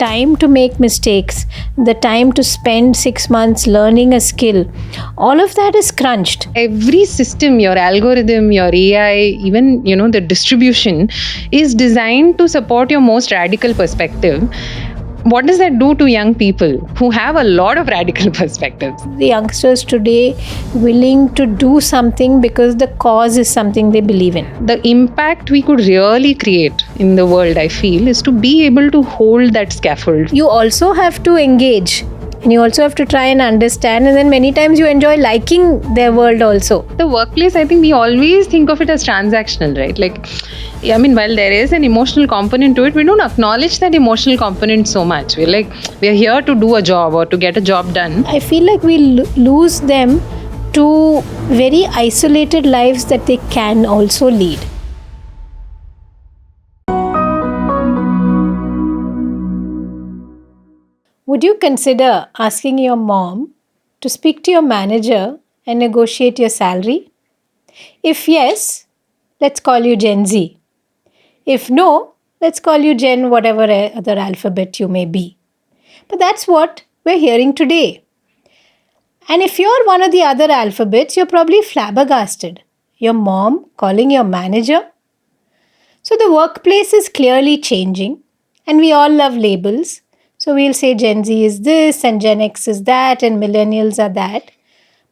time to make mistakes, the time to spend 6 months learning a skill, all of that is crunched. Every system, your algorithm, your AI, even the distribution is designed to support your most radical perspective. What does that do to young people who have a lot of radical perspectives? The youngsters today willing to do something because the cause is something they believe in. The impact we could really create in the world, I feel, is to be able to hold that scaffold. You also have to engage and you also have to try and understand, and then many times you enjoy liking their world also. The workplace, I think we always think of it as transactional, right? While there is an emotional component to it, we don't acknowledge that emotional component so much. We're here to do a job or to get a job done. I feel like we lose them to very isolated lives that they can also lead. Would you consider asking your mom to speak to your manager and negotiate your salary? If yes, let's call you Gen Z. If no, let's call you Gen whatever other alphabet you may be. But that's what we're hearing today. And if you're one of the other alphabets, you're probably flabbergasted. Your mom calling your manager? So the workplace is clearly changing, and we all love labels. So we'll say Gen Z is this and Gen X is that and millennials are that.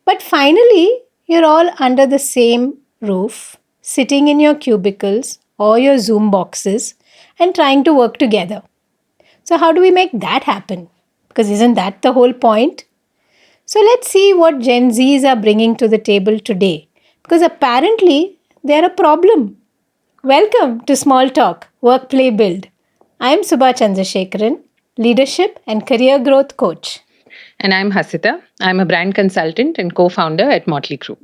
But finally, you're all under the same roof, sitting in your cubicles or your Zoom boxes and trying to work together. So how do we make that happen? Because isn't that the whole point? So let's see what Gen Zs are bringing to the table today. Because apparently, they're a problem. Welcome to Small Talk, Work, Play, Build. I'm Subha Chandrasekharan, Leadership and Career Growth Coach. And I'm Hasita. I'm a brand consultant and co-founder at Motley Crue.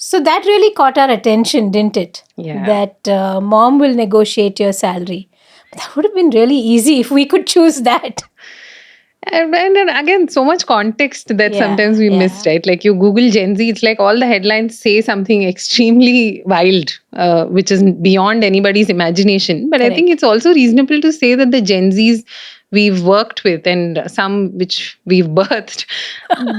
So that really caught our attention, didn't it? Yeah. That mom will negotiate your salary. But that would have been really easy if we could choose that. And again, so much context that sometimes we miss, right? Like you Google Gen Z, it's like all the headlines say something extremely wild, which is beyond anybody's imagination. But Correct. I think it's also reasonable to say that the Gen Zs we've worked with and some which we've birthed,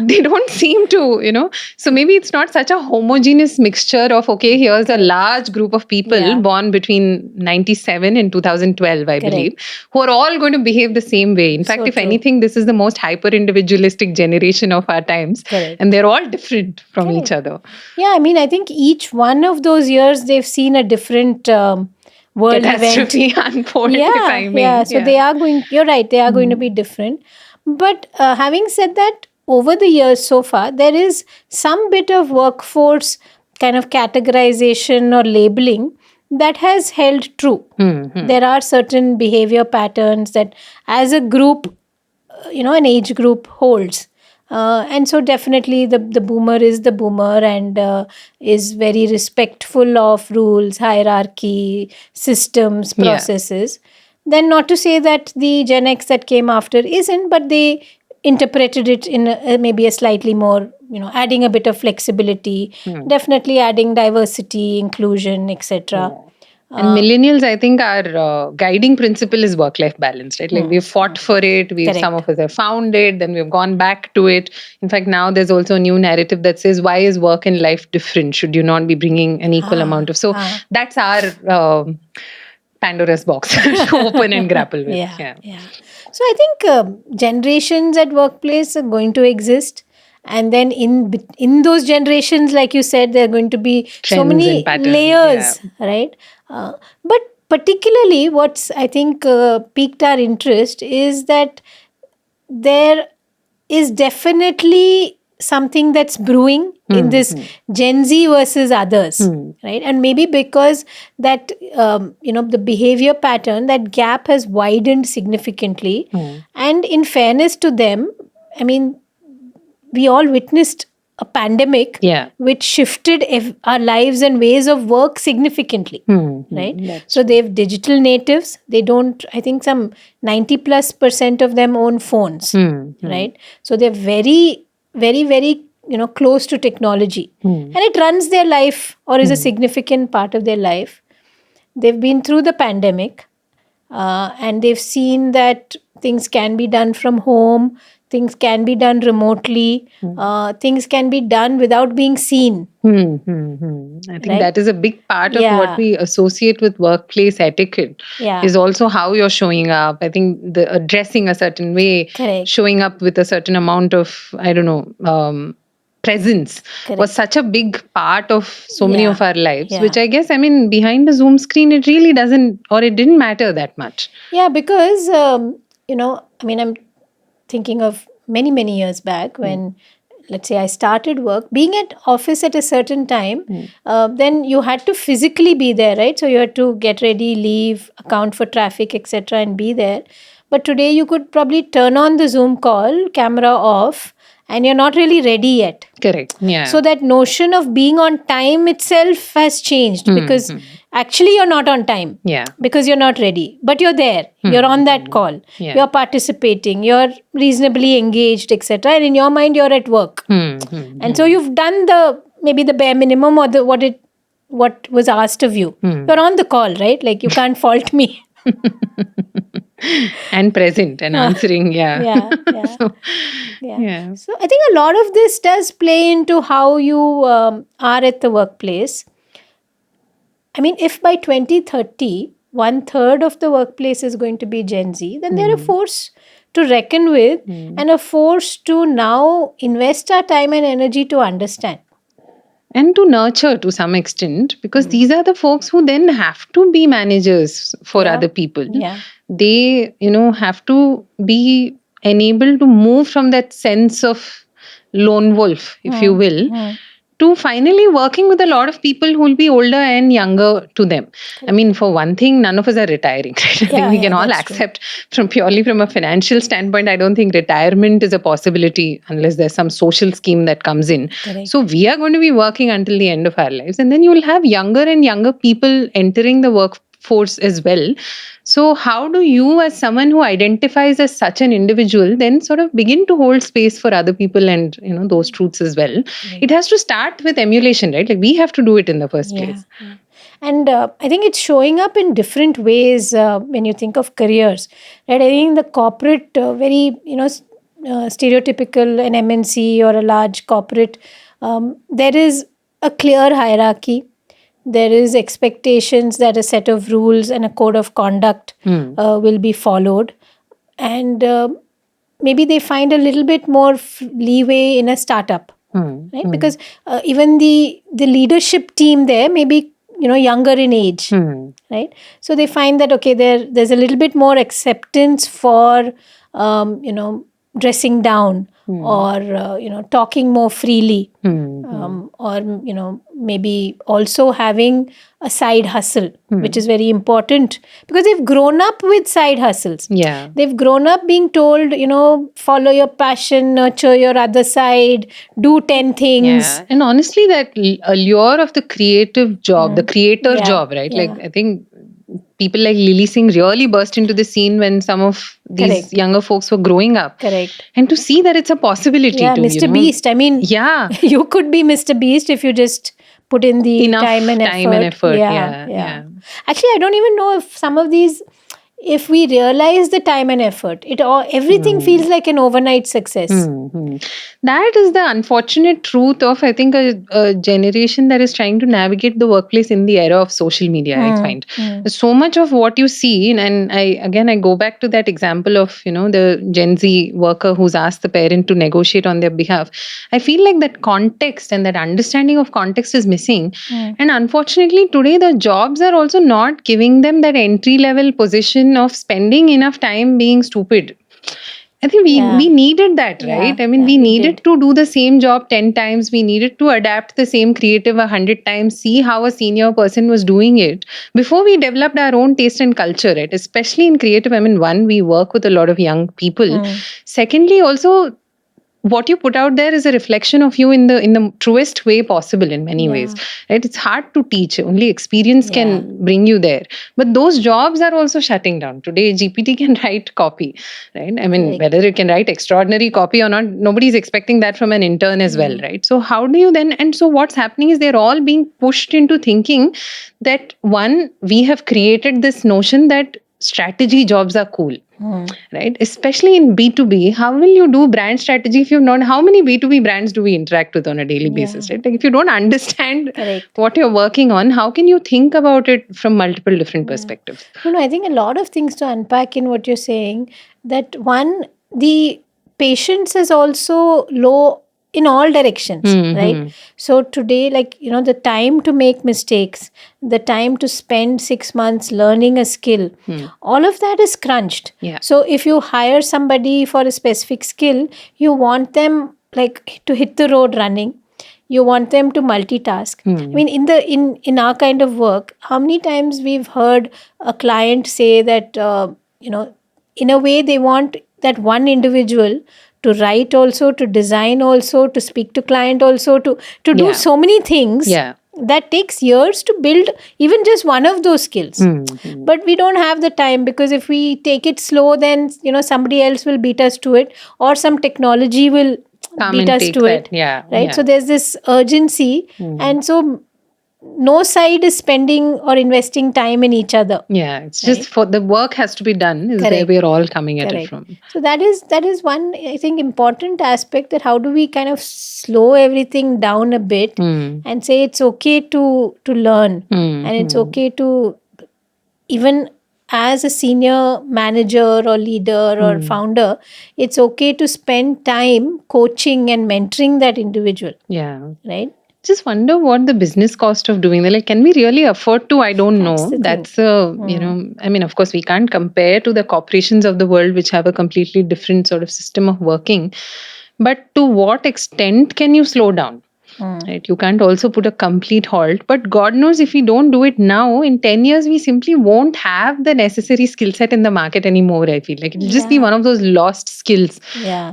they don't seem to, so maybe it's not such a homogeneous mixture of, okay, here's a large group of people born between 97 and 2012, I believe, who are all going to behave the same way. In fact, if anything, this is the most hyper-individualistic generation of our times. And they're all different from each other. Yeah, I think each one of those years, they've seen a different world catastrophe unfold. So they are going, you're right, they are going to be different. But having said that, over the years so far, there is some bit of workforce kind of categorization or labeling that has held true. There are certain behavior patterns that as a group, an age group holds. And so definitely the boomer is the boomer and is very respectful of rules, hierarchy, systems, processes. Then not to say that the Gen X that came after isn't, but they interpreted it in maybe a slightly more, adding a bit of flexibility, definitely adding diversity, inclusion, etc. And millennials, I think our guiding principle is work-life balance, right? Like we've fought for it. Some of us have found it, then we've gone back to it. In fact, now there's also a new narrative that says, why is work and life different? Should you not be bringing an equal amount of... So that's our Pandora's box to open and grapple with. Yeah. So I think generations at workplace are going to exist. And then in those generations, like you said, there are going to be trends, so many layers, right? But particularly what's, I think, piqued our interest is that there is definitely something that's brewing in this Gen Z versus others, right? And maybe because that, the behavior pattern, that gap has widened significantly. And in fairness to them, we all witnessed a pandemic which shifted our lives and ways of work significantly, right? So they have digital natives. They don't, I think some 90+% of them own phones, right? So they're very, very, very close to technology, and it runs their life or is a significant part of their life. They've been through the pandemic, and they've seen that things can be done from home, things can be done remotely, things can be done without being seen. I think Right? that is a big part of Yeah. what we associate with workplace etiquette. Yeah. Is also how you're showing up. I think the dressing a certain way, Correct. showing up with a certain amount of, I don't know, presence Correct. was such a big part of so many Yeah. of our lives, Yeah. which I guess, I mean, behind the Zoom screen, it really doesn't, or it didn't matter that much. Yeah, because I'm thinking of many years back when, let's say, I started work. Being at office at a certain time, then you had to physically be there, right? So you had to get ready, leave, account for traffic, etc., and be there. But today you could probably turn on the Zoom call, camera off, and you're not really ready yet. Correct. Yeah. So that notion of being on time itself has changed, because actually you're not on time. Yeah. Because you're not ready, but you're there. You're on that call. Yeah. You're participating. You're reasonably engaged, etc. And in your mind, you're at work. And so you've done maybe the bare minimum, or what was asked of you. You're on the call, right? Like, you can't fault me. And present and answering. Yeah. Yeah. So, Yeah. So I think a lot of this does play into how you are at the workplace. I mean, if by 2030, 1/3 of the workplace is going to be Gen Z, then they're a force to reckon with, and a force to now invest our time and energy to understand. And to nurture to some extent, because these are the folks who then have to be managers for other people. Yeah. They, have to be enabled to move from that sense of lone wolf, if you will, to finally working with a lot of people who will be older and younger to them. I mean, for one thing, none of us are retiring. Right? I think we can all that's true. accept purely from a financial standpoint, I don't think retirement is a possibility unless there's some social scheme that comes in. Correct. So we are going to be working until the end of our lives. And then you will have younger and younger people entering the workforce as well. So how do you, as someone who identifies as such an individual, then sort of begin to hold space for other people and, those truths as well? It has to start with emulation, right? Like, we have to do it in the first place. Yeah. And I think it's showing up in different ways when you think of careers, right? I think the corporate, very, stereotypical, an MNC or a large corporate, there is a clear hierarchy. There is expectations that a set of rules and a code of conduct will be followed. And maybe they find a little bit more leeway in a startup, right? Because even the leadership team there may be, younger in age, right? So they find that, okay, there's a little bit more acceptance for, dressing down or, talking more freely. Or, maybe also having a side hustle, which is very important, because they've grown up with side hustles. Yeah. They've grown up being told, follow your passion, nurture your other side, do 10 things. Yeah. And honestly, that allure of the creative job, the creator job, right? Yeah. Like, I think people like Lily Singh really burst into the scene when some of these Correct. younger folks were growing up. Correct. And to see that it's a possibility Yeah, to, Mr. Beast. I mean, yeah, you could be Mr. Beast if you just put in the enough time and effort. Yeah. Actually, I don't even know if some of these, if we realize the time and effort, everything feels like an overnight success. That is the unfortunate truth of, I think, a generation that is trying to navigate the workplace in the era of social media. I find so much of what you see, and I go back to that example of, the Gen Z worker who's asked the parent to negotiate on their behalf. I feel like that context and that understanding of context is missing. And unfortunately, today the jobs are also not giving them that entry level position of spending enough time being stupid. I think we needed that, right? I mean, we needed to do the same job 10 times. We needed to adapt the same creative 100 times, see how a senior person was doing it before we developed our own taste and culture, right? Especially in creative. I mean, one, we work with a lot of young people. Secondly, also, what you put out there is a reflection of you in the truest way possible in many ways, right? It's hard to teach. Only experience can bring you there. But those jobs are also shutting down. Today, GPT can write copy, right? I mean, Right. whether it can write extraordinary copy or not, nobody's expecting that from an intern as well, right? So how do you then, and so what's happening is they're all being pushed into thinking that one, we have created this notion that strategy jobs are cool, right? Especially in B2B, how will you do brand strategy if you've not, how many B2B brands do we interact with on a daily basis, right? Like if you don't understand Correct. what you're working on, how can you think about it from multiple different perspectives? No, I think a lot of things to unpack in what you're saying. That one, the patience is also low in all directions, right? So today, like, the time to make mistakes, the time to spend 6 months learning a skill, all of that is crunched. Yeah. So if you hire somebody for a specific skill, you want them like to hit the road running. You want them to multitask. I mean, in our kind of work, how many times we've heard a client say that in a way they want that one individual to write also, to design also, to speak to client also, to do Yeah. so many things. Yeah. That takes years to build even just one of those skills. But we don't have the time, because if we take it slow, then somebody else will beat us to it, or some technology will Come beat and us take to that. it. Yeah. Right. Yeah. So there's this urgency, and so no side is spending or investing time in each other. Yeah. It's just for the work has to be done is where Correct. we're all coming at it Correct. from. So that is one, I think, important aspect, that how do we kind of slow everything down a bit and say it's okay to learn, and it's okay to, even as a senior manager or leader or founder, it's okay to spend time coaching and mentoring that individual. Yeah. Right. Just wonder what the business cost of doing that. Like, can we really afford to? I don't That's know. the thing. That's I mean, of course, we can't compare to the corporations of the world, which have a completely different sort of system of working. But to what extent can you slow down? Right? You can't also put a complete halt. But God knows, if we don't do it now, in 10 years, we simply won't have the necessary skill set in the market anymore. I feel like it'll just be one of those lost skills. Yeah.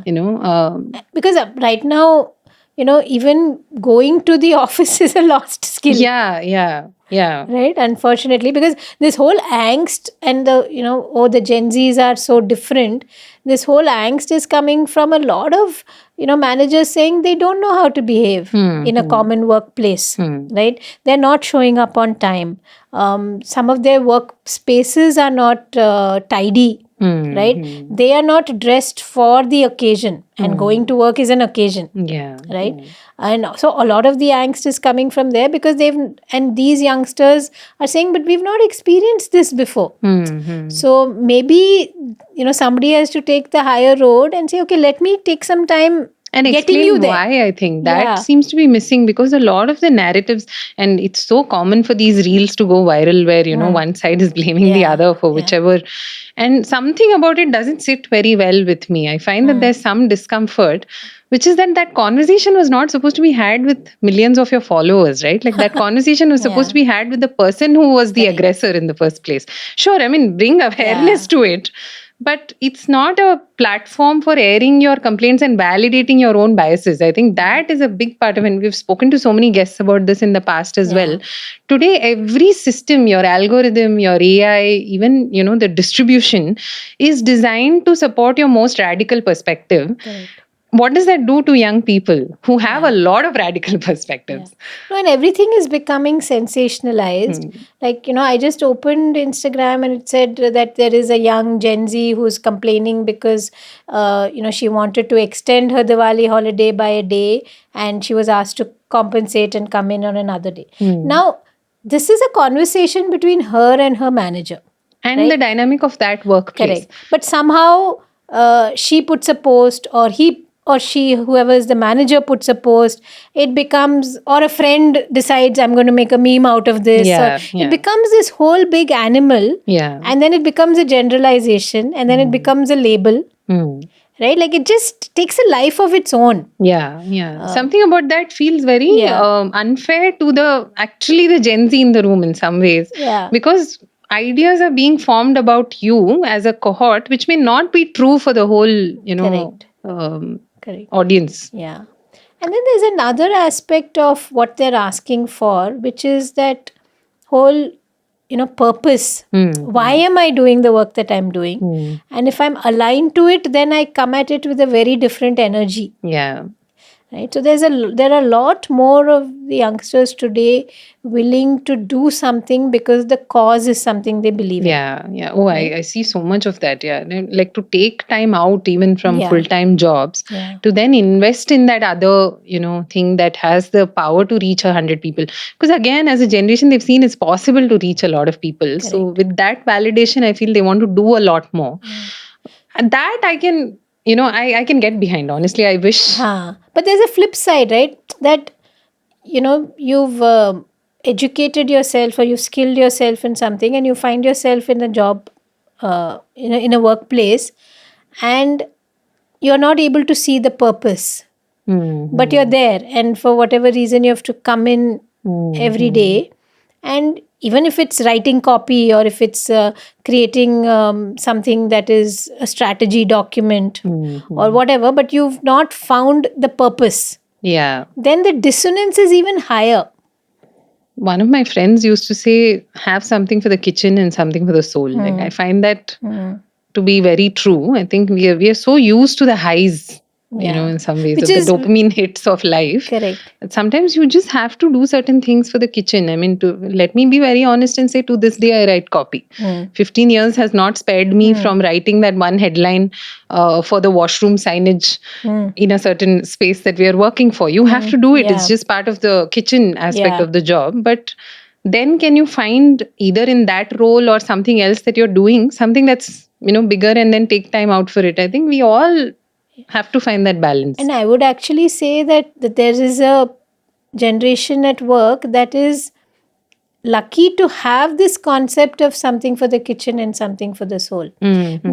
Because right now, even going to the office is a lost skill. Yeah. Right, unfortunately, because this whole angst and the Gen Zs are so different. This whole angst is coming from a lot of managers saying they don't know how to behave in a common workplace. Right, they're not showing up on time. Some of their workspaces are not tidy. Right, they are not dressed for the occasion, and going to work is an occasion. Yeah. Right. And so a lot of the angst is coming from there, because these youngsters are saying, but we've not experienced this before. So maybe somebody has to take the higher road and say, okay, let me take some time and getting explain you there. why. I think that seems to be missing, because a lot of the narratives, and it's so common for these reels to go viral where one side is blaming the other for whichever, and something about it doesn't sit very well with me. I find that there's some discomfort, which is that conversation was not supposed to be had with millions of your followers, right? Like that conversation was supposed to be had with the person who was the aggressor in the first place. Sure, I mean, bring awareness to it, but it's not a platform for airing your complaints and validating your own biases. I think that is a big part of it. And we've spoken to so many guests about this in the past as well. Today, every system, your algorithm, your AI, even, the distribution is designed to support your most radical perspective. Correct. What does that do to young people who have a lot of radical perspectives? No, and everything is becoming sensationalized. Like, I just opened Instagram and it said that there is a young Gen Z who's complaining because, she wanted to extend her Diwali holiday by a day, and she was asked to compensate and come in on another day. Now, this is a conversation between her and her manager. And the dynamic of that workplace. Correct. But somehow she puts a post, or he or she, whoever is the manager, puts a post. It becomes, or a friend decides, I'm going to make a meme out of this. It becomes this whole big animal. And then it becomes a generalization, and then it becomes a label. Right? Like it just takes a life of its own. Something about that feels very unfair to the Gen Z in the room in some ways. Because ideas are being formed about you as a cohort, which may not be true for the whole, Correct. audience. Yeah. And then there's another aspect of what they're asking for, which is that whole, purpose. Why am I doing the work that I'm doing? And if I'm aligned to it, then I come at it with a very different energy. Yeah. Right. So there are a lot more of the youngsters today willing to do something because the cause is something they believe in. Yeah. Oh, I see so much of that. Yeah. Like to take time out even from Yeah. full-time jobs Yeah. to then invest in that other, thing that has the power to reach 100 people. Because again, as a generation, they've seen it's possible to reach a lot of people. So with that validation, I feel they want to do a lot more. And that I can, I can get behind. Honestly, I wish. But there's a flip side, right? That, you've educated yourself or you've skilled yourself in something and you find yourself in a job, in a workplace, and you're not able to see the purpose. But you're there, and for whatever reason, you have to come in every day. And even if it's writing copy or if it's creating something that is a strategy document or whatever, but you've not found the purpose, Yeah. then the dissonance is even higher. One of my friends used to say, have something for the kitchen and something for the soul. Like I find that to be very true. I think we are so used to the highs, in some ways, Which of is the dopamine hits of life. correct. That sometimes you just have to do certain things for the kitchen. I mean, to let me be very honest and say, to this day, I write copy. 15 years has not spared me from writing that one headline for the washroom signage in a certain space that we are working for. You have to do it. It's just part of the kitchen aspect of the job. But then can you find either in that role or something else that you're doing, something that's, bigger, and then take time out for it? I think we all have to find that balance. And I would actually say that there is a generation at work that is lucky to have this concept of something for the kitchen and something for the soul.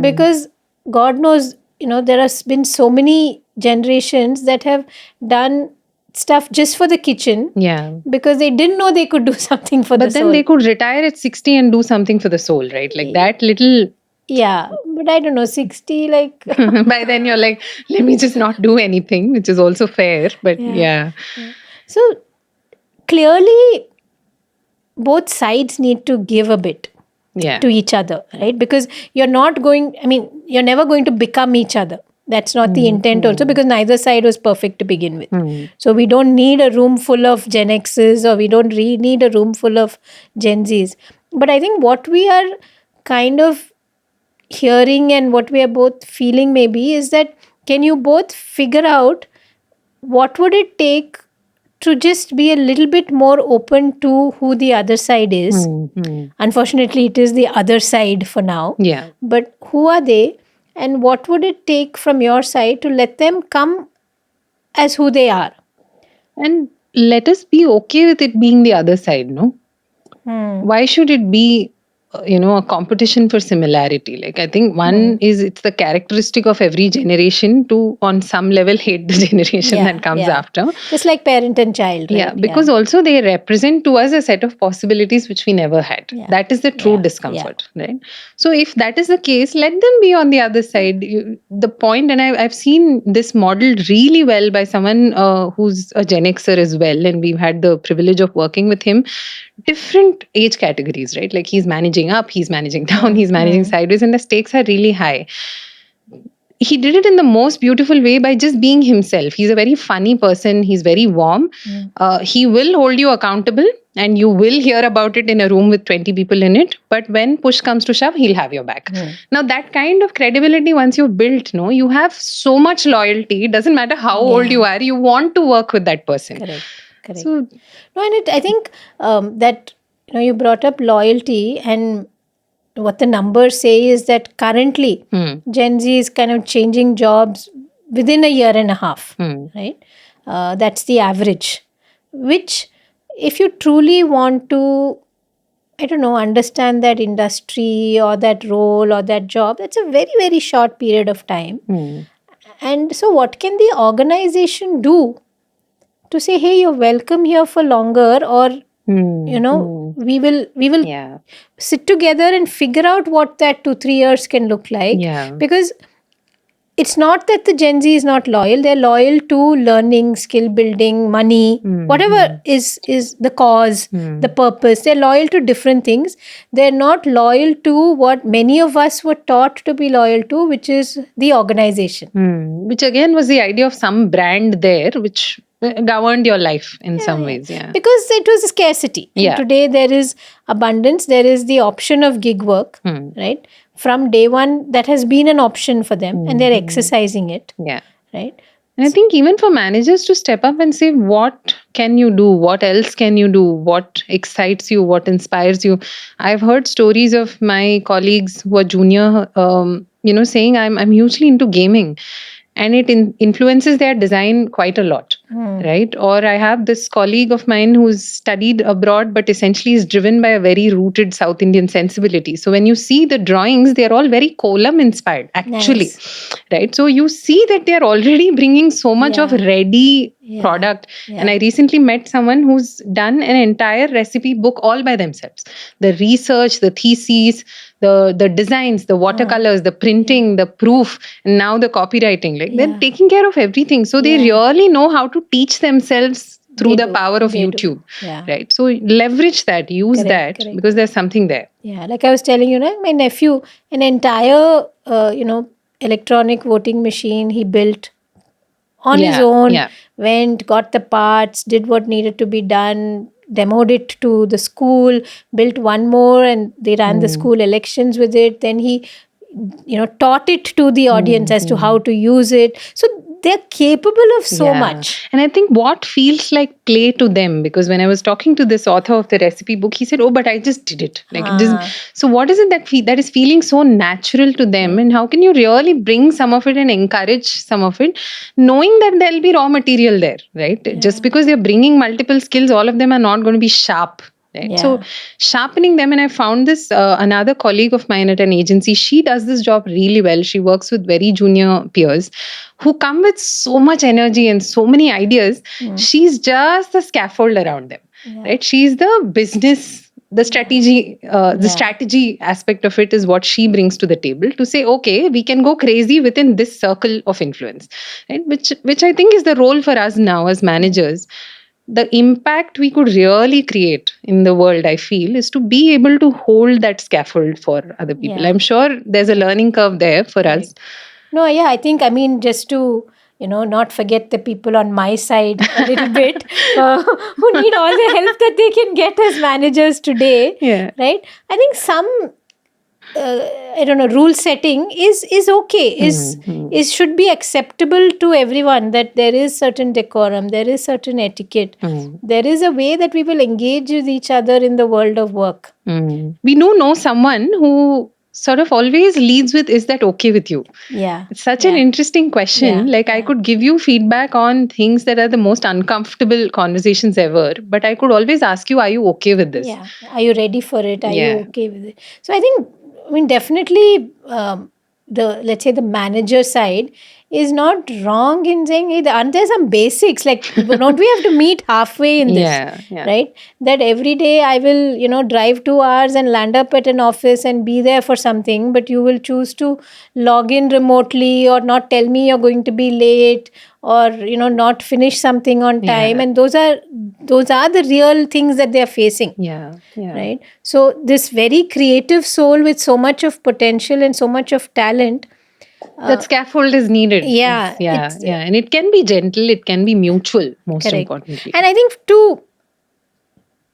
Because God knows, there has been so many generations that have done stuff just for the kitchen. Yeah. Because they didn't know they could do something for the soul. But then they could retire at 60 and do something for the soul, right? Like that little. Yeah, but I don't know, 60, like. By then you're like, let me just not do anything, which is also fair. But yeah. So clearly, both sides need to give a bit to each other, right? Because you're never going to become each other. That's not the intent also, because neither side was perfect to begin with. So we don't need a room full of Gen Xs, or we don't need a room full of Gen Zs. But I think what we are kind of hearing and what we are both feeling maybe is that, can you both figure out what would it take to just be a little bit more open to who the other side is? Unfortunately, it is the other side for now. Yeah. But who are they? And what would it take from your side to let them come as who they are? And let us be okay with it being the other side, no? Why should it be, a competition for similarity? Like, I think one is, it's the characteristic of every generation to, on some level, hate the generation that comes after. Just like parent and child, right? Yeah, because also they represent to us a set of possibilities which we never had. That is the true discomfort, right? So if that is the case, let them be on the other side. The point, and I've seen this modeled really well by someone who's a Gen Xer as well, and we've had the privilege of working with him. Different age categories, right? Like he's managing up, he's managing down, he's managing sideways, and the stakes are really high. He did it in the most beautiful way by just being himself. He's a very funny person. He's very warm. He will hold you accountable, and you will hear about it in a room with 20 people in it. But when push comes to shove, he'll have your back. Now, that kind of credibility, once you've built, you have so much loyalty. It doesn't matter how old you are. You want to work with that person. Correct. So, I think that you brought up loyalty, and what the numbers say is that currently Gen Z is kind of changing jobs within a year and a half, right? That's the average. Which, if you truly want to, understand that industry or that role or that job, that's a very, very short period of time. And so, what can the organization do to say, hey, you're welcome here for longer, or we will sit together and figure out what that 2-3 years can look like. Because it's not that the Gen Z is not loyal. They're loyal to learning, skill building, money, whatever is the cause, the purpose. They're loyal to different things. They're not loyal to what many of us were taught to be loyal to, which is the organization. Which again was the idea of some brand there, which governed your life in some ways. Yeah. Because it was a scarcity. And Yeah. today there is abundance. There is the option of gig work, right? From day one, that has been an option for them, and they're exercising it, Yeah. right? And I think even for managers to step up and say, what can you do? What else can you do? What excites you? What inspires you? I've heard stories of my colleagues who are junior, saying, I'm hugely into gaming. And it influences their design quite a lot, right? Or I have this colleague of mine who's studied abroad, but essentially is driven by a very rooted South Indian sensibility. So when you see the drawings, they're all very kolam inspired, actually, right? So you see that they're already bringing so much of ready product. And I recently met someone who's done an entire recipe book all by themselves. The research, the theses, the designs, the watercolors, the printing, the proof, and now the copywriting. Like they're taking care of everything. So they really know how to teach themselves through the power of YouTube. Right. So leverage that, use that, because there's something there. Yeah. Like I was telling you, my nephew, an entire electronic voting machine he built on his own, went, got the parts, did what needed to be done, demoed it to the school, built one more, and they ran the school elections with it. Then he, taught it to the audience as to how to use it. So they're capable of so much. And I think what feels like play to them, because when I was talking to this author of the recipe book, he said, "Oh, but I just did it." Like it just, so what is it that is feeling so natural to them, and how can you really bring some of it and encourage some of it, knowing that there'll be raw material there, right? Just because they're bringing multiple skills, all of them are not going to be sharp. Right. So sharpening them, and I found this another colleague of mine at an agency. She does this job really well. She works with very junior peers who come with so much energy and so many ideas. She's just the scaffold around them, right? She's the business, the strategy, the strategy aspect of it is what she brings to the table to say, okay, we can go crazy within this circle of influence, right? Which I think is the role for us now as managers. The impact we could really create in the world, I feel, is to be able to hold that scaffold for other people. I'm sure there's a learning curve there for us. No, I think, just to, not forget the people on my side a little bit who need all the help that they can get as managers today, right? I think some rule setting is okay, is should be acceptable to everyone, that there is certain decorum, there is certain etiquette, there is a way that we will engage with each other in the world of work. We know someone who sort of always leads with, is that okay with you? It's such an interesting question. I could give you feedback on things that are the most uncomfortable conversations ever, but I could always ask you, are you okay with this? Are you ready for it? Are you okay with it? So I think, definitely let's say the manager side is not wrong in saying, hey, aren't there some basics? Like, don't we have to meet halfway in this? Right? That every day I will, drive 2 hours and land up at an office and be there for something, but you will choose to log in remotely or not tell me you're going to be late, or, not finish something on time. And those are the real things that they're facing. Right? So this very creative soul with so much of potential and so much of talent, that scaffold is needed. And it can be gentle, it can be mutual, most importantly. And I think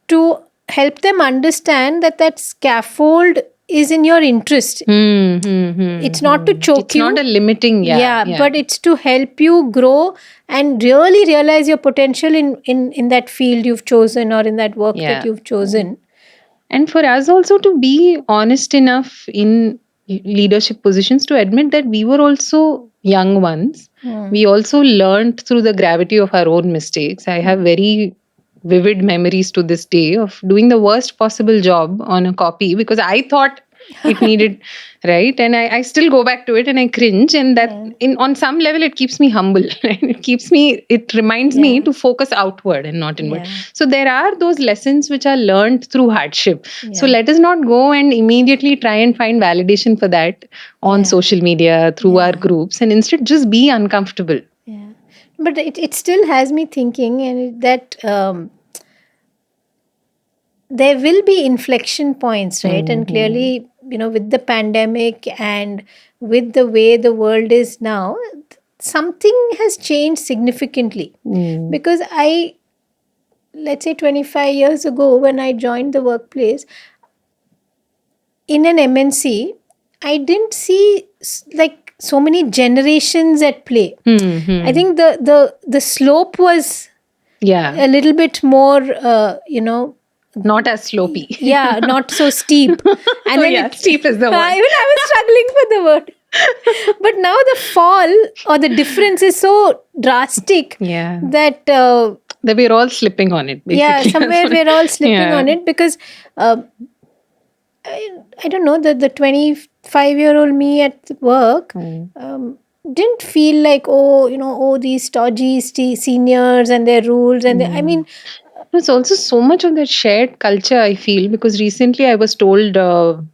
to help them understand that scaffold is in your interest. It's not to choke you. It's not a limiting. But it's to help you grow and really realize your potential in that field you've chosen, or in that work that you've chosen. And for us also to be honest enough in leadership positions to admit that we were also young ones. We also learned through the gravity of our own mistakes. I have very vivid memories to this day of doing the worst possible job on a copy because I thought it needed, right? And I still go back to it and I cringe, and that on some level it keeps me humble. Right? It reminds me to focus outward and not inward. Yeah. So there are those lessons which are learned through hardship. So Yeah. let us not go and immediately try and find validation for that on social media through our groups, and instead just be uncomfortable. Yeah. But it still has me thinking, and that there will be inflection points, right? And clearly, with the pandemic and with the way the world is now, something has changed significantly. Because let's say 25 years ago, when I joined the workplace in an MNC, I didn't see like so many generations at play. I think the slope was a little bit more, not as slopey. Yeah, not so steep. And then steep is the word. Even I was struggling for the word. But now the fall or the difference is so drastic that we're all slipping on it, basically. Yeah, somewhere we're all slipping on it, because I don't know, the 25-year-old me at work didn't feel like, these stodgy seniors and their rules, and I mean, it's also so much of that shared culture, I feel, because recently I was told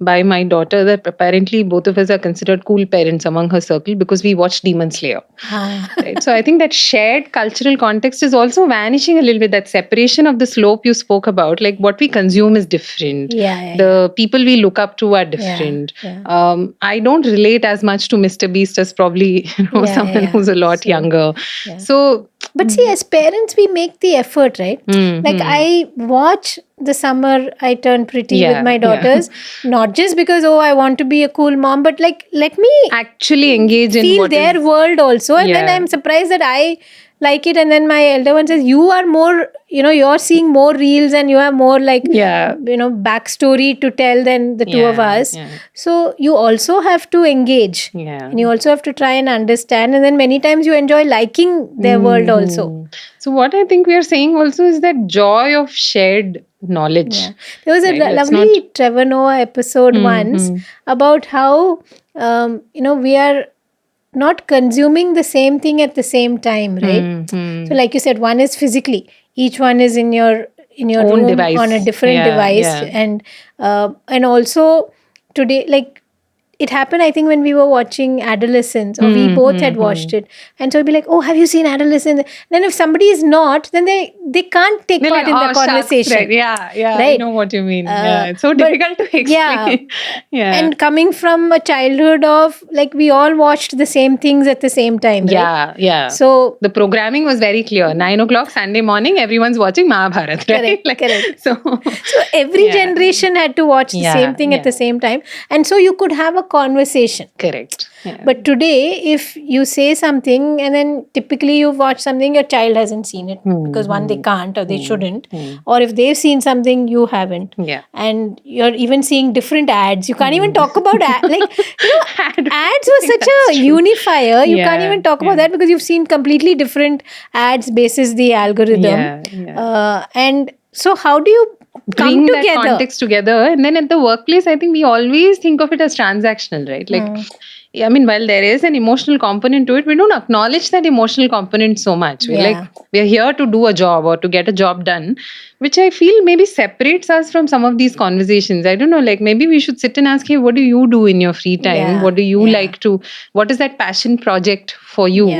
by my daughter that apparently both of us are considered cool parents among her circle because we watched Demon Slayer. Right? So I think that shared cultural context is also vanishing a little bit. That separation of the slope you spoke about, like what we consume is different. The people we look up to are different. I don't relate as much to Mr. Beast as probably someone who's a lot younger. So, but see, as parents, we make the effort, right? Like I watch The Summer I Turned Pretty with my daughters, not just because, I want to be a cool mom, but like, let me actually engage in feel their world also. And then I'm surprised that I like it. And then my elder one says, you are more, you're seeing more reels and you have more like, backstory to tell than the two of us. So you also have to engage. And you also have to try and understand. And then many times you enjoy liking their world also. So what I think we are saying also is that joy of shared knowledge. There was a lovely Trevor Noah episode once about how, we are not consuming the same thing at the same time, right? So like you said, one is physically, each one is in your own room device. On a different device. And also today, like, it happened, I think, when we were watching Adolescence, or we both had watched it. And so it'd be like, have you seen Adolescence? Then if somebody is not, then they can't take part in the conversation. Right. Yeah. Right? I know what you mean. It's so difficult to explain. And coming from a childhood of, like, we all watched the same things at the same time, right? Yeah. So the programming was very clear. 9:00 Sunday morning, everyone's watching Mahabharat, right? Correct. So every generation had to watch the same thing at the same time. And so you could have a conversation. Correct. But today, if you say something and then typically you watch something, your child hasn't seen it because one, they can't or they shouldn't. Or if they've seen something, you haven't. And you're even seeing different ads. You can't even talk about ads. Like, ads were such a unifier. You can't even talk about that because you've seen completely different ads basis the algorithm. And so how do you bring that context together? And then at the workplace, I think we always think of it as transactional, right? Like, I mean, while there is an emotional component to it, we don't acknowledge that emotional component so much. We're here to do a job or to get a job done, which I feel maybe separates us from some of these conversations. I don't know, like maybe we should sit and ask, hey, what do you do in your free time? What do you like to, what is that passion project for you?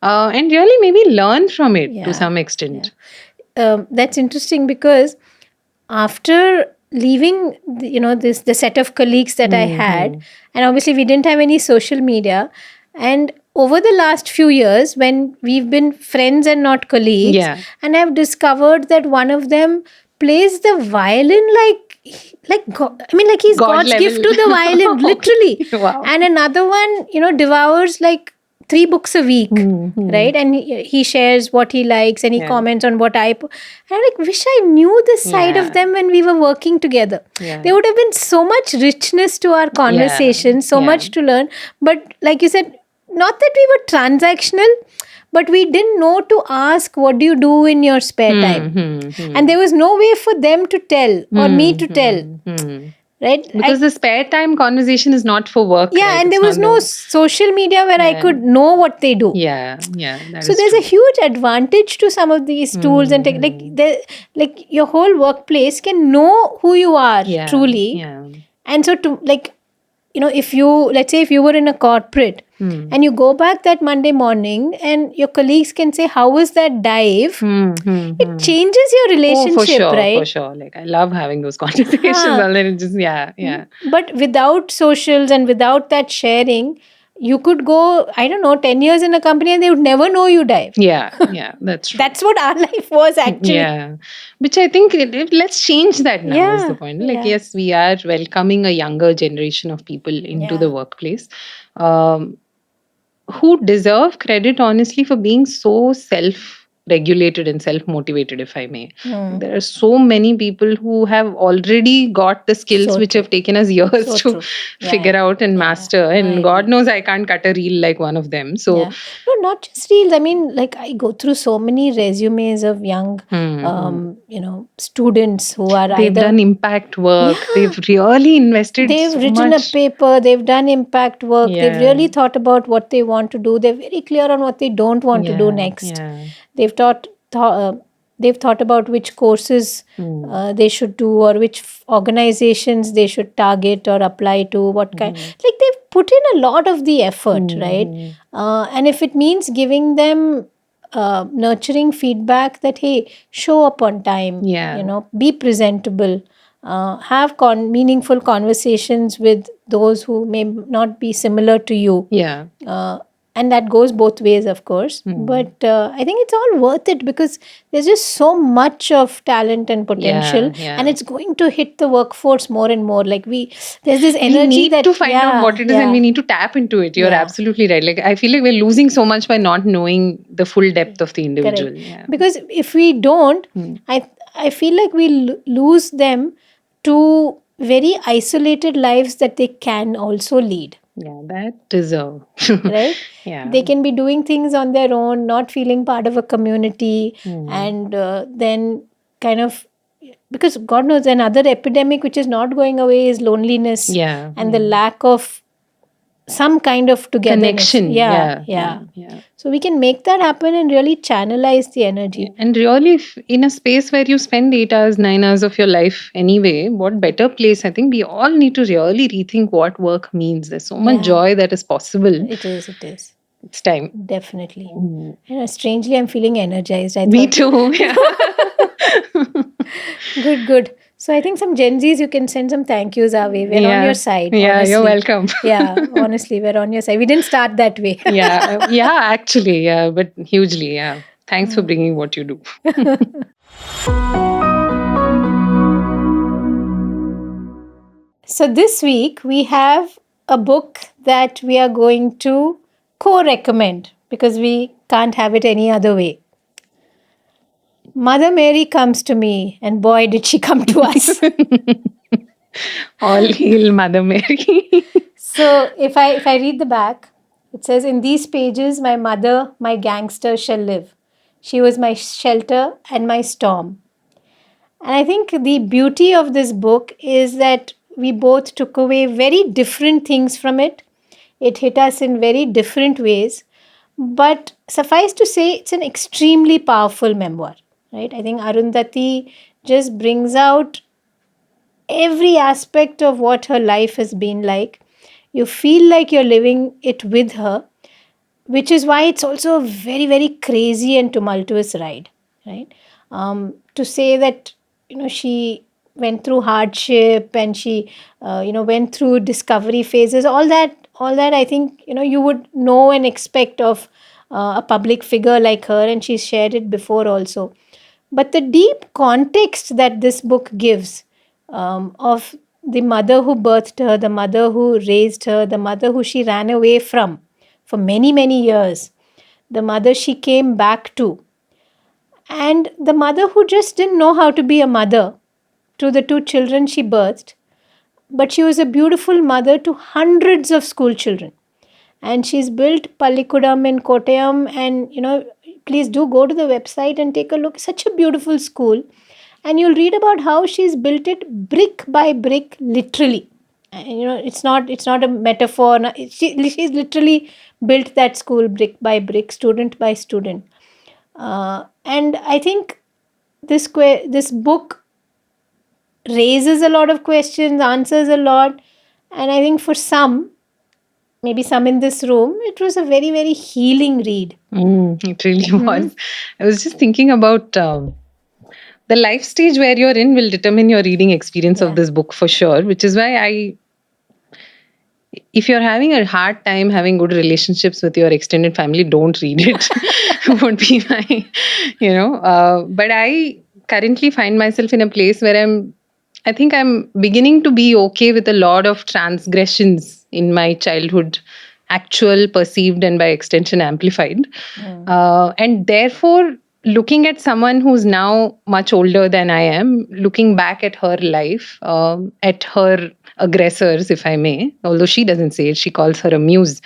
And really maybe learn from it to some extent. That's interesting because after leaving, the set of colleagues that I had, and obviously we didn't have any social media, and over the last few years when we've been friends and not colleagues, and I've discovered that one of them plays the violin like God, I mean, like he's God's gift to the violin, literally. And another one, devours like 3 books a week, right? And he shares what he likes and he comments on what I put. And I wish I knew this side of them when we were working together. There would have been so much richness to our conversation, so much to learn. But like you said, not that we were transactional, but we didn't know to ask, what do you do in your spare time? And there was no way for them to tell or me to tell. right? Because the spare time conversation is not for work. Yeah, right? and It's there was not no the- social media where I Yeah. could know what they do. Yeah, that So is there's true. a huge advantage to some of these tools and like your whole workplace can know who you are Yeah, truly. yeah. And so to if you, let's say if you were in a corporate Hmm. and you go back that Monday morning and your colleagues can say, how was that dive? It changes your Oh, relationship, for right? sure. Like I love having those conversations. Huh. And then it just yeah. But without socials and without that sharing, you could go, I don't know, 10 years in a company and they would never know you dive. Yeah, that's true. That's what our life was actually. Yeah, which I think let's change that now is the Yeah, point. Like, yeah. yes, we are welcoming a younger generation of people into the Yeah. workplace, who deserve credit, honestly, for being so self-regulated and self-motivated, if I may. There are so many people who have already got the skills So which true. have taken us years So to true. Yeah, figure yeah. out and Yeah, master. I And God agree. knows I can't cut a reel like one of them. So, Yeah. No, not just reels. I mean, like I go through so many resumes of young, students who are they've either done impact work. Yeah. They've really invested they've so written much. a paper, they've done impact work, they've Yeah. really thought about what they want to do, they're very clear on what they don't want to do next. Yeah. They've they've thought about which courses they should do or which organizations they should target or apply to, what kind, like they've put in a lot of the effort, right? And if it means giving them nurturing feedback that, hey, show up on time, Yeah. be presentable, have meaningful conversations with those who may not be similar to you. Yeah. And that goes both ways, of course. But I think it's all worth it because there's just so much of talent and potential, Yeah. and it's going to hit the workforce more and more. Like there's this We energy need that to find out what it is and we need to tap into it. You're Yeah. absolutely right. Like I feel like we're losing so much by not knowing the full depth of the individual. Correct. Yeah. Because if we don't, I feel like we lose them to very isolated lives that they can also lead. Yeah, that deserve. Right? Yeah. They can be doing things on their own, not feeling part of a community, and then kind of, because God knows another epidemic which is not going away is loneliness. Yeah. And the lack of some kind of togetherness. Connection. Yeah. So we can make that happen and really channelize the energy. And really, in a space where you spend 8 hours, 9 hours of your life anyway, what better place? I think we all need to really rethink what work means. There's so much joy that is possible. It is. It's time. Definitely. Strangely, I'm feeling energized. Me too. Yeah. Good. So I think some Gen Zs, you can send some thank yous our way. We're on your side. Yeah, honestly. you're welcome. Yeah, honestly, we're on your side. We didn't start that way. Actually, but hugely, yeah. Thanks for bringing what you do. So this week, we have a book that we are going to co-recommend because we can't have it any other way. Mother Mary comes to me, and boy, did she come to us. All hail Mother Mary. So if I read the back, it says, in these pages, my mother, my gangster, shall live. She was my shelter and my storm. And I think the beauty of this book is that we both took away very different things from it. It hit us in very different ways. But suffice to say, it's an extremely powerful memoir. Right? I think Arundhati just brings out every aspect of what her life has been like. You feel like you're living it with her, which is why it's also a very, very crazy and tumultuous ride. Right? To say that, she went through hardship and she, went through discovery phases, all that I think, you would know and expect of a public figure like her, and she's shared it before also. But the deep context that this book gives of the mother who birthed her, the mother who raised her, the mother who she ran away from for many, many years, the mother she came back to, and the mother who just didn't know how to be a mother to the 2 children she birthed, but she was a beautiful mother to hundreds of school children. And she's built Pallikudam in Kottayam, and please do go to the website and take a look. Such a beautiful school. and you'll read about how she's built it brick by brick, literally. And, it's not a metaphor. She's literally built that school brick by brick, student by student. And I think this book raises a lot of questions, answers a lot, and I think for some, maybe some in this room, it was a very, very healing read. It really was. I was just thinking about the life stage where you're in will determine your reading experience of Yeah. this book for sure, which is why if you're having a hard time having good relationships with your extended family, don't read it. Would be my. But I currently find myself in a place where I think I'm beginning to be okay with a lot of transgressions in my childhood, actual, perceived, and by extension amplified. And therefore, looking at someone who's now much older than I am, looking back at her life, at her aggressors, if I may, although she doesn't say it, she calls her a muse.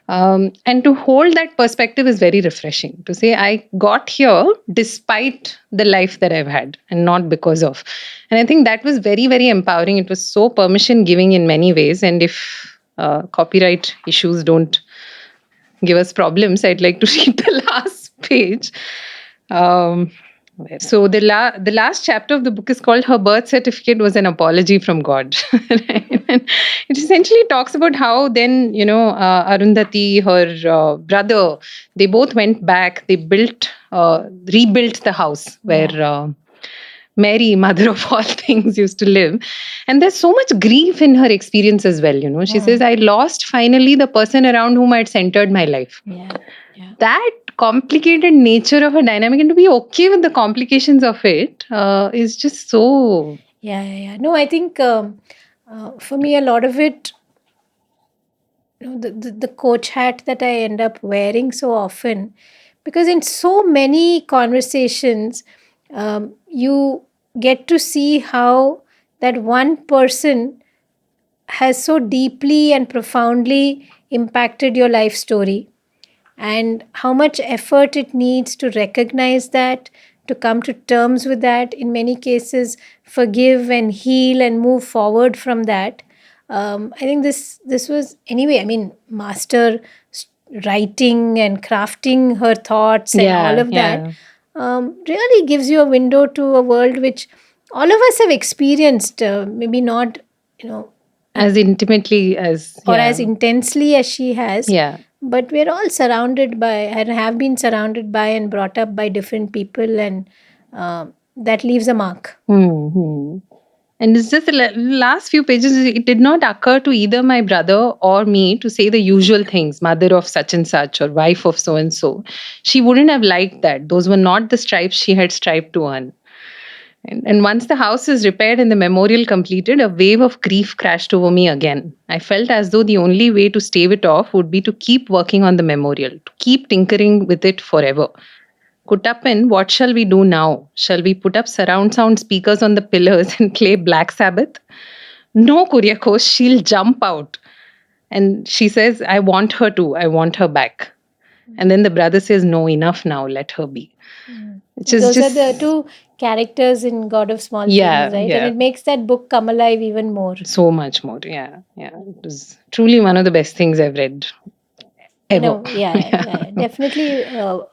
And to hold that perspective is very refreshing, to say I got here despite the life that I've had and not because of. And I think that was very, very empowering. It was so permission giving in many ways. And if copyright issues don't give us problems, I'd like to read the last page. So the last chapter of the book is called "Her Birth Certificate Was an Apology from God." Right? And it essentially talks about how then Arundhati, her brother, they both went back. They rebuilt the house where Mary, mother of all things, used to live. And there's so much grief in her experience as well. She says, I lost finally the person around whom I'd centered my life. Yeah. That complicated nature of a dynamic, and to be okay with the complications of it is just so. Yeah. No, I think for me, a lot of it, the coach hat that I end up wearing so often, because in so many conversations, you get to see how that one person has so deeply and profoundly impacted your life story, and how much effort it needs to recognize that, to come to terms with that, in many cases forgive and heal and move forward from that. I think this was, anyway, I mean, master writing and crafting her thoughts and all of that really gives you a window to a world which all of us have experienced, maybe not, As intimately as. or as intensely as she has. Yeah. But we're all surrounded by, and have been surrounded by, and brought up by different people, and that leaves a mark. Mm-hmm. And it's just the last few pages, it did not occur to either my brother or me to say the usual things, mother of such and such or wife of so and so. She wouldn't have liked that. Those were not the stripes she had strived to earn. And once the house is repaired and the memorial completed, a wave of grief crashed over me again. I felt as though the only way to stave it off would be to keep working on the memorial, to keep tinkering with it forever. Kuttappan, what shall we do now? Shall we put up surround sound speakers on the pillars and play Black Sabbath? No, Kuryakos, she'll jump out. And she says, I want her to. I want her back. And then the brother says, no, enough now. Let her be. Which is Those just are the two characters in God of Small Things, right? yeah. And it makes that book come alive even more. So much more. Yeah. It was truly one of the best things I've read ever. No, yeah. Definitely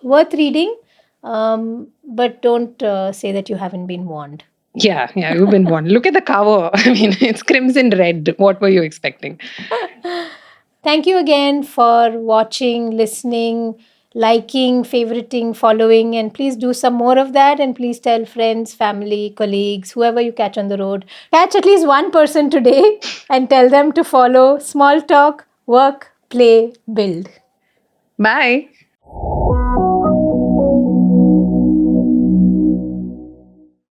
worth reading. But don't say that you haven't been warned. Yeah, you've been warned. Look at the cover. I mean, it's crimson red. What were you expecting? Thank you again for watching, listening, liking, favoriting, following, and please do some more of that. And please tell friends, family, colleagues, whoever you catch on the road. Catch at least one person today and tell them to follow Small Talk, Work, Play, Build. Bye.